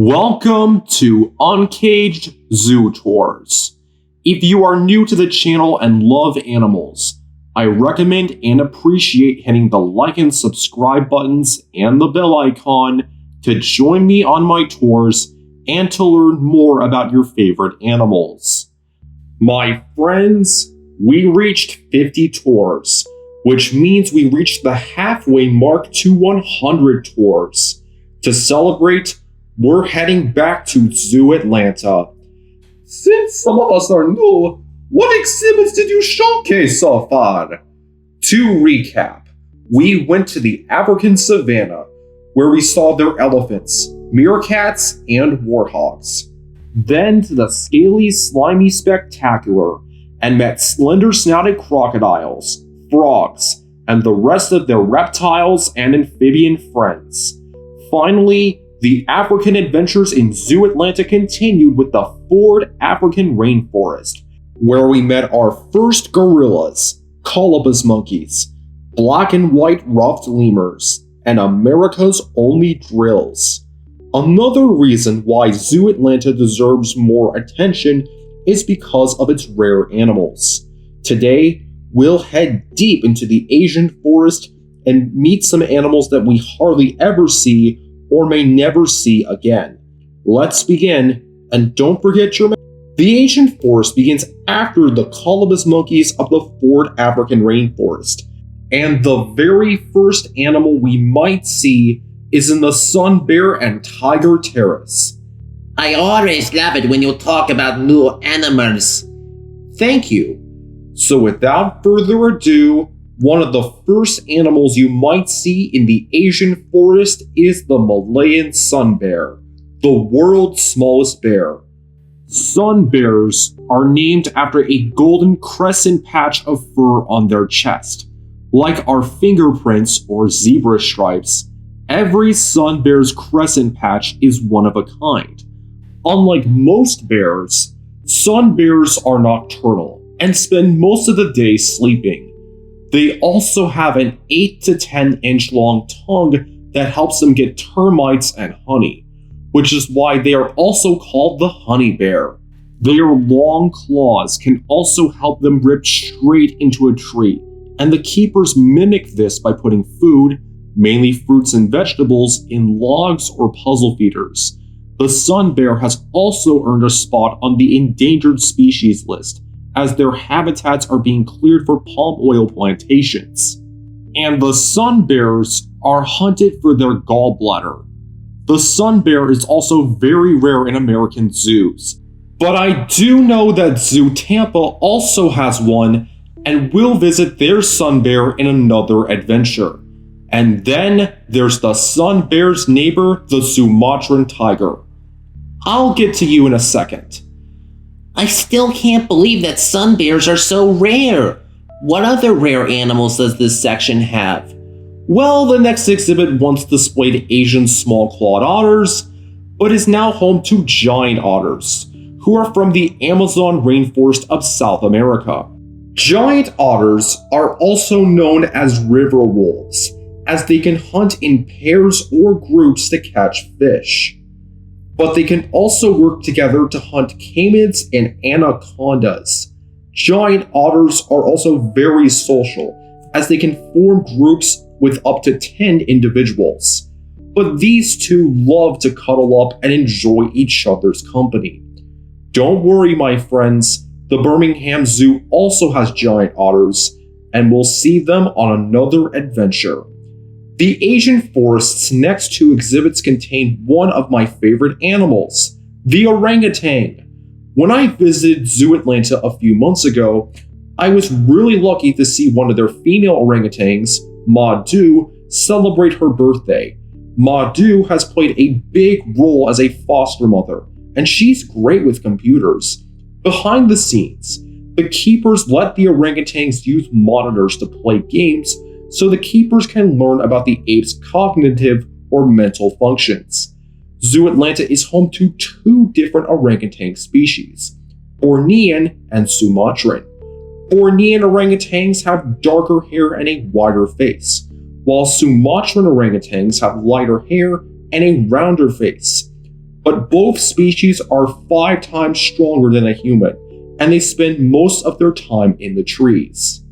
Welcome to Uncaged Zootours. If you are new to the channel and love animals, I recommend and appreciate hitting the like and subscribe buttons and the bell icon to join me on my tours and to learn more about your favorite animals. My friends, we reached 50 tours, which means we reached the halfway mark to 100 tours. To celebrate, we're heading back to Zooatlanta. Since some of us are new, what exhibits did you showcase so far? To recap, we went to the African Savanna, where we saw their elephants, meerkats, and warthogs. Then to the Scaly Slimy and Spectacular, and met slender-snouted crocodiles, frogs, and the rest of their reptiles and amphibian friends. Finally, the African adventures in Zooatlanta continued with the Ford African Rainforest, where we met our first gorillas, colobus monkeys, black and white ruffed lemurs, and America's only drills. Another reason why Zooatlanta deserves more attention is because of its rare animals. Today, we'll head deep into the Asian forest and meet some animals that we hardly ever see or may never see again. Let's begin, and don't forget your map. The Asian forest begins after the colobus monkeys of the Ford African Rainforest, and the very first animal we might see is in the sunbear and tiger terrace. I always love it when you talk about new animals. Thank you. So without further ado, one of the first animals you might see in the Asian forest is the Malayan sunbear, the world's smallest bear. Sunbears are named after a golden crescent patch of fur on their chest. Like our fingerprints or zebra stripes, every sunbear's crescent patch is one of a kind. Unlike most bears, sunbears are nocturnal and spend most of the day sleeping. They also have an 8 to 10 inch long tongue that helps them get termites and honey, which is why they are also called the honey bear. Their long claws can also help them rip straight into a tree, and the keepers mimic this by putting food, mainly fruits and vegetables, in logs or puzzle feeders. The sun bear has also earned a spot on the endangered species list, as their habitats are being cleared for palm oil plantations. And the sun bears are hunted for their gallbladder. The sun bear is also very rare in American zoos, but I do know that Zoo Tampa also has one, and we'll visit their sun bear in another adventure. And then there's the sun bear's neighbor, the Sumatran tiger. I'll get to you in a second. I still can't believe that sun bears are so rare. What other rare animals does this section have? Well, the next exhibit once displayed Asian small-clawed otters, but is now home to giant otters, who are from the Amazon rainforest of South America. Giant otters are also known as river wolves, as they can hunt in pairs or groups to catch fish. But they can also work together to hunt canids and anacondas. Giant otters are also very social, as they can form groups with up to 10 individuals. But these two love to cuddle up and enjoy each other's company. Don't worry, my friends, the Birmingham Zoo also has giant otters, and we'll see them on another adventure. The Asian forest's next two exhibits contain one of my favorite animals, the orangutan. When I visited Zooatlanta a few months ago, I was really lucky to see one of their female orangutans, Ma Du, celebrate her birthday. Ma Du has played a big role as a foster mother, and she's great with computers. Behind the scenes, the keepers let the orangutans use monitors to play games so the keepers can learn about the ape's cognitive or mental functions. Zooatlanta is home to two different orangutan species, Bornean and Sumatran. Bornean orangutans have darker hair and a wider face, while Sumatran orangutans have lighter hair and a rounder face. but both species are 5 times stronger than a human, and they spend most of their time in the trees.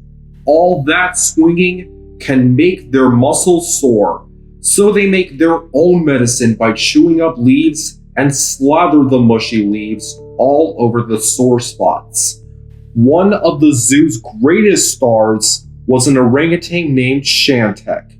All that swinging can make their muscles sore, so they make their own medicine by chewing up leaves and slather the mushy leaves all over the sore spots. One of the zoo's greatest stars was an orangutan named Shantek.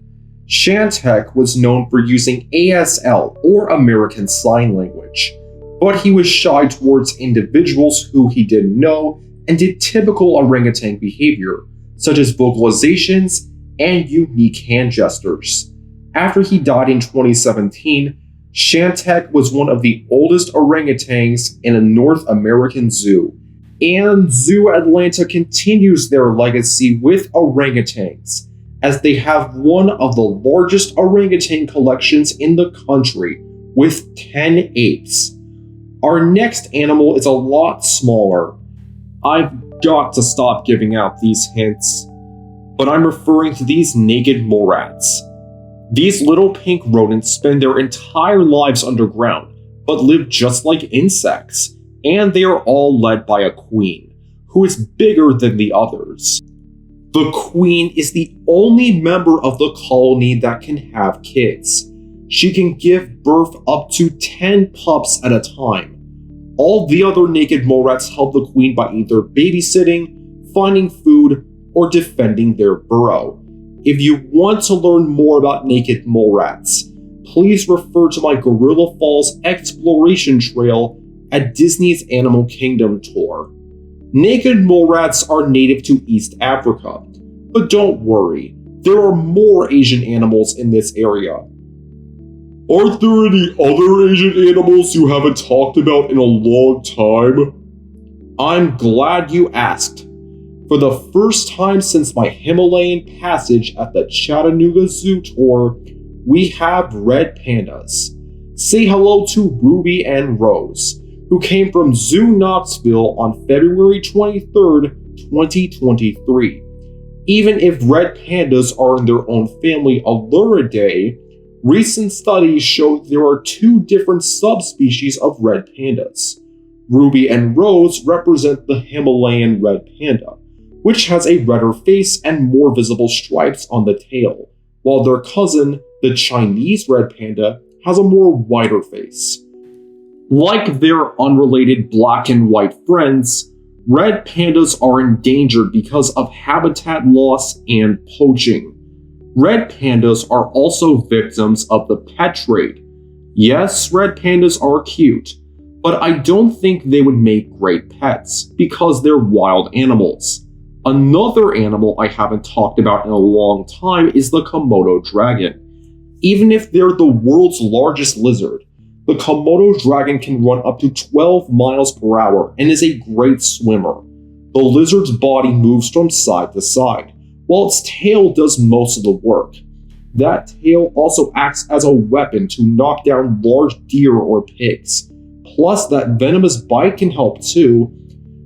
Shantek was known for using ASL, or American Sign Language, but he was shy towards individuals who he didn't know and did typical orangutan behavior, such as vocalizations and unique hand gestures. After he died in 2017, Shantek was one of the oldest orangutans in a North American zoo, and Zooatlanta continues their legacy with orangutans, as they have one of the largest orangutan collections in the country, with 10 apes. Our next animal is a lot smaller. I've got to stop giving out these hints, but I'm referring to these nakedmolrats. These little pink rodents spend their entire lives underground, but live just like insects, and they are all led by a queen, who is bigger than the others. The queen is the only member of the colony that can have kids. She can give birth up to 10 pups at a time. All the other nakedmolrats help the queen by either babysitting, finding food, or defending their burrow. If you want to learn more about nakedmolrats, please refer to my Gorilla Falls exploration trail at Disney's Animal Kingdom tour. Nakedmolrats are native to East Africa, but don't worry, there are more Asian animals in this area. Aren't there any other Asian animals you haven't talked about in a long time? I'm glad you asked. For the first time since my Himalayan passage at the Chattanooga Zoo tour, we have red pandas. Say hello to Ruby and Rose, who came from Zoo Knoxville on February 23rd, 2023. Even if red pandas are in their own family Aluridae, recent studies show there are 2 different subspecies of red pandas. Ruby and Rose represent the Himalayan red panda, which has a redder face and more visible stripes on the tail, while their cousin, the Chinese red panda, has a more whiter face. Like their unrelated black and white friends, red pandas are endangered because of habitat loss and poaching. Red pandas are also victims of the pet trade. Yes, red pandas are cute, but I don't think they would make great pets because they're wild animals. Another animal I haven't talked about in a long time is the Komodo dragon. Even if they're the world's largest lizard, the Komodo dragon can run up to 12 miles per hour and is a great swimmer. The lizard's body moves from side to side, while its tail does most of the work. That tail also acts as a weapon to knock down large deer or pigs. Plus, that venomous bite can help too.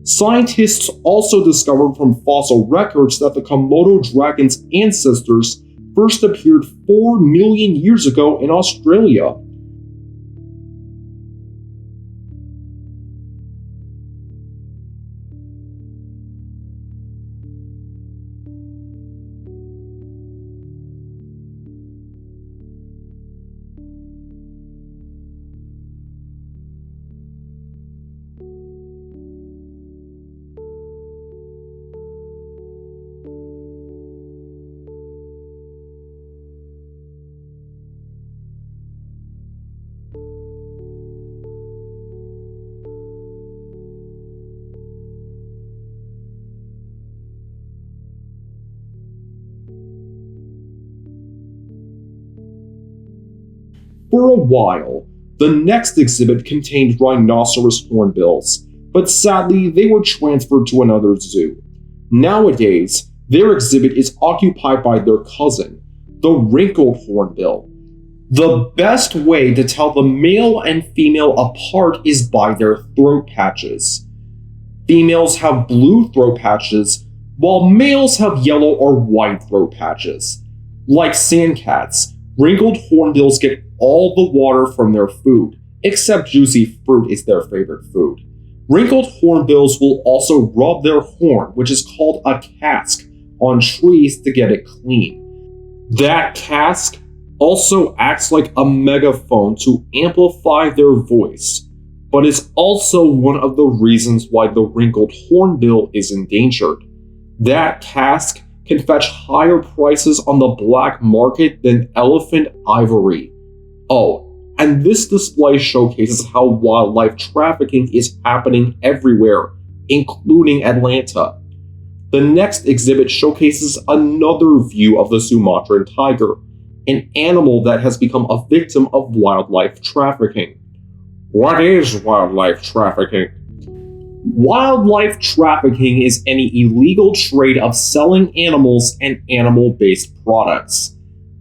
Scientists also discovered from fossil records that the Komodo dragon's ancestors first appeared 4 million years ago in Australia. For a while, the next exhibit contained rhinoceros hornbills, but sadly they were transferred to another zoo. Nowadays, their exhibit is occupied by their cousin, the Wrinkled Hornbill. The best way to tell the male and female apart is by their throat patches. Females have blue throat patches, while males have yellow or white throat patches. Like sandcats, Wrinkled hornbills get all the water from their food, except juicy fruit is their favorite food. Wrinkled hornbills will also rub their horn, which is called a casque, on trees to get it clean. That casque also acts like a megaphone to amplify their voice, but is also one of the reasons why the wrinkled hornbill is endangered. That casque can fetch higher prices on the black market than elephant ivory. Oh, and this display showcases how wildlife trafficking is happening everywhere, including Atlanta. The next exhibit showcases another view of the Sumatran tiger, an animal that has become a victim of wildlife trafficking. What is wildlife trafficking? Wildlife trafficking is any illegal trade of selling animals and animal-based products.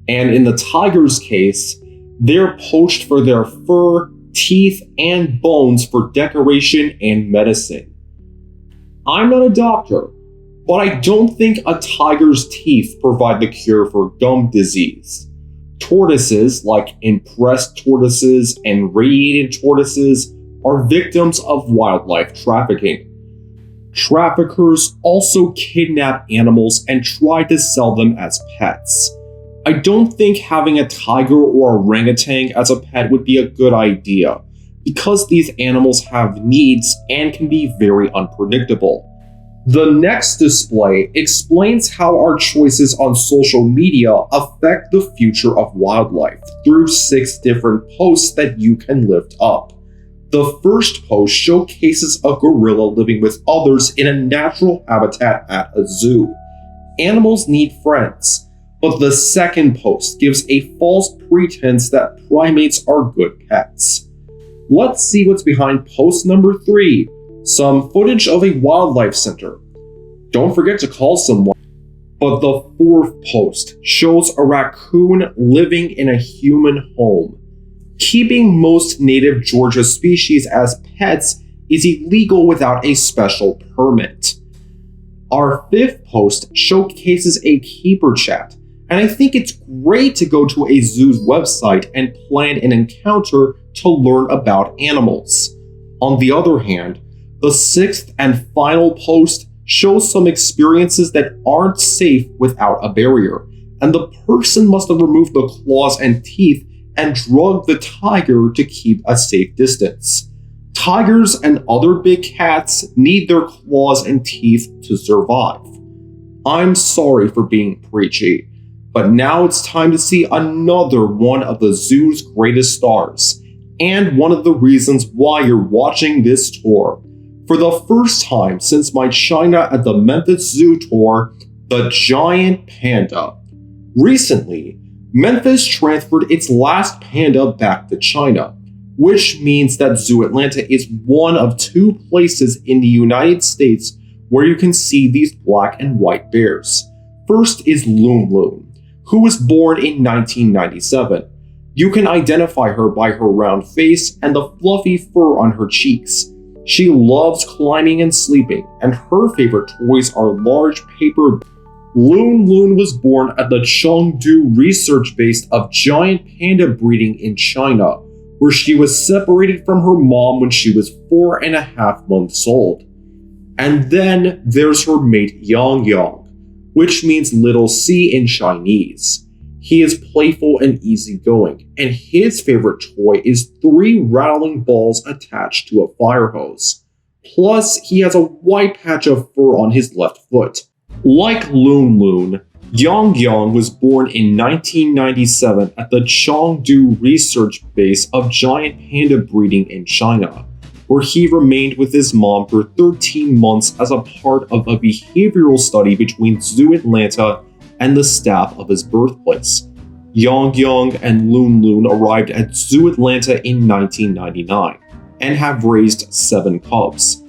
And in the tiger's case, they're poached for their fur, teeth, and bones for decoration and medicine. I'm not a doctor, but I don't think a tiger's teeth provide the cure for gum disease. Tortoises, like impressed tortoises and radiated tortoises, are victims of wildlife trafficking. Traffickers also kidnap animals and try to sell them as pets. I don't think having a tiger or orangutan as a pet would be a good idea, because these animals have needs and can be very unpredictable. The next display explains how our choices on social media affect the future of wildlife through 6 different posts that you can lift up. The first post showcases a gorilla living with others in a natural habitat at a zoo. Animals need friends, but the second post gives a false pretense that primates are good pets. Let's see what's behind post number 3. Some footage of a wildlife center. Don't forget to call someone. But the fourth post shows a raccoon living in a human home. Keeping most native Georgia species as pets is illegal without a special permit. Our fifth post showcases a keeper chat, and I think it's great to go to a zoo's website and plan an encounter to learn about animals. On the other hand, the sixth and final post shows some experiences that aren't safe without a barrier, and the person must have removed the claws and teeth and drugged the tiger to keep a safe distance. Tigers and other big cats need their claws and teeth to survive. I'm sorry for being preachy, but now it's time to see another one of the zoo's greatest stars, and one of the reasons why you're watching this tour. For the first time since my China at the Memphis Zoo tour, the giant panda. Recently, Memphis transferred its last panda back to China, which means that Zooatlanta is one of 2 places in the United States where you can see these black and white bears. First is Loon Loon, who was born in 1997. You can identify her by her round face and the fluffy fur on her cheeks. She loves climbing and sleeping, and her favorite toys are large paper. Loon Loon was born at the Chengdu research base of giant panda breeding in China, where she was separated from her mom when she was 4.5 months old. And then there's her mate Yang Yang, which means little C in Chinese. He is playful and easygoing, and his favorite toy is 3 rattling balls attached to a fire hose. Plus, he has a white patch of fur on his left foot. Like Loon Loon, Yang Yang was born in 1997 at the Chengdu research base of giant panda breeding in China, where he remained with his mom for 13 months as a part of a behavioral study between Zooatlanta and the staff of his birthplace. Yang Yang and Loon Loon arrived at Zooatlanta in 1999 and have raised 7 cubs.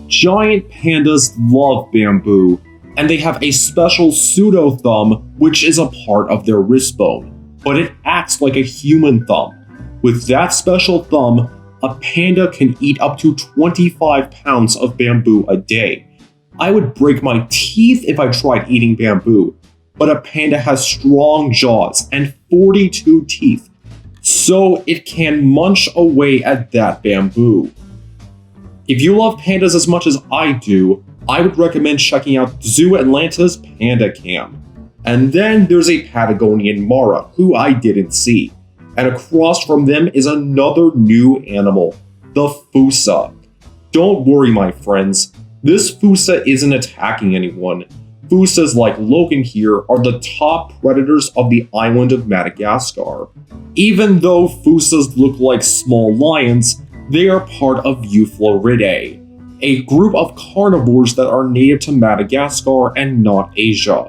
Giant pandas love bamboo, and they have a special pseudo thumb which is a part of their wrist bone, but it acts like a human thumb. With that special thumb, a panda can eat up to 25 pounds of bamboo a day. I would break my teeth if I tried eating bamboo, but a panda has strong jaws and 42 teeth. so it can munch away at that bamboo. If you love pandas as much as I do, I would recommend checking out Zooatlanta's Panda Cam. And then there's a Patagonian Mara, who I didn't see. And across from them is another new animal, the FOOSA. Don't worry, my friends, this FOOSA isn't attacking anyone. FOOSAs like Logan here are the top predators of the island of Madagascar. Even though FOOSAs look like small lions, they are part of Euphloridae, a group of carnivores that are native to Madagascar and not Asia.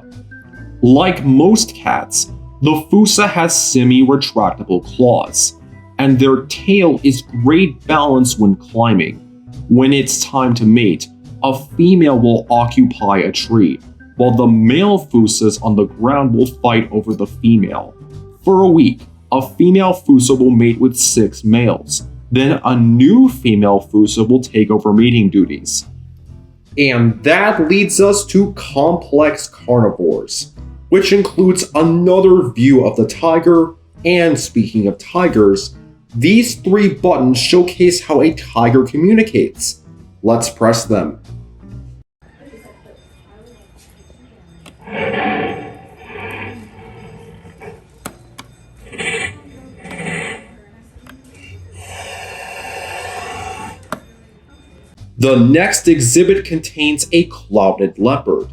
Like most cats, the FOOSA has semi-retractable claws, and their tail is great balance when climbing. When it's time to mate, a female will occupy a tree, while the male FOOSAs on the ground will fight over the female. For a week, a female FOOSA will mate with 6 males. Then a new female FOOSA will take over mating duties. And that leads us to complex carnivores, which includes another view of the tiger. And speaking of tigers, these 3 buttons showcase how a tiger communicates. Let's press them. The next exhibit contains a clouded leopard.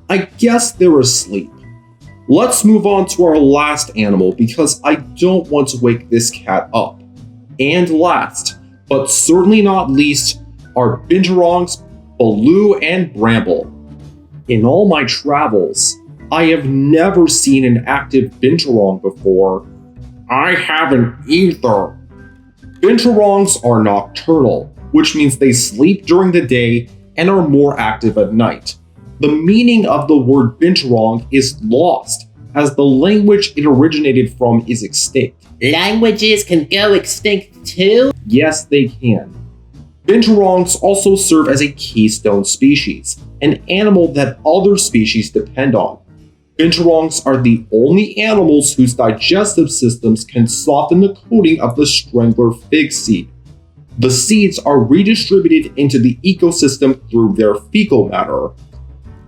I guess they're asleep. Let's move on to our last animal because I don't want to wake this cat up. And last, but certainly not least, are binturongs, baloo, and bramble. In all my travels, I have never seen an active binturong before. I haven't either. Binturongs are nocturnal, which means they sleep during the day and are more active at night. The meaning of the word binturong is lost, as the language it originated from is extinct. Languages can go extinct too? Yes, they can. Binturongs also serve as a keystone species, an animal that other species depend on. Binturongs are the only animals whose digestive systems can soften the coating of the strangler fig seed. The seeds are redistributed into the ecosystem through their fecal matter.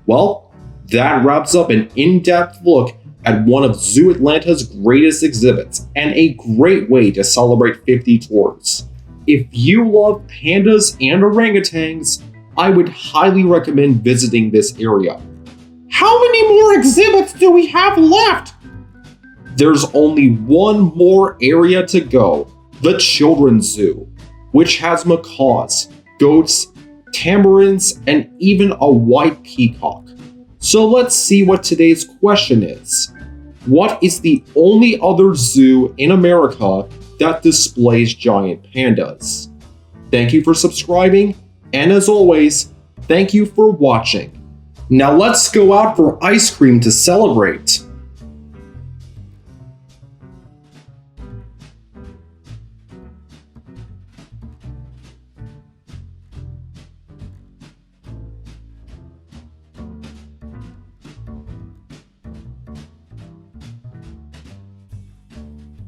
Well, that wraps up an in-depth look at one of Zooatlanta's greatest exhibits, and a great way to celebrate 50 tours. If you love pandas and orangutans, I would highly recommend visiting this area. How many more exhibits do we have left? There's only one more area to go, the Children's Zoo, which has macaws, goats, tamarins, and even a white peacock. So let's see what today's question is. What is the only other zoo in America that displays giant pandas? Thank you for subscribing, and as always, thank you for watching. Now let's go out for ice cream to celebrate.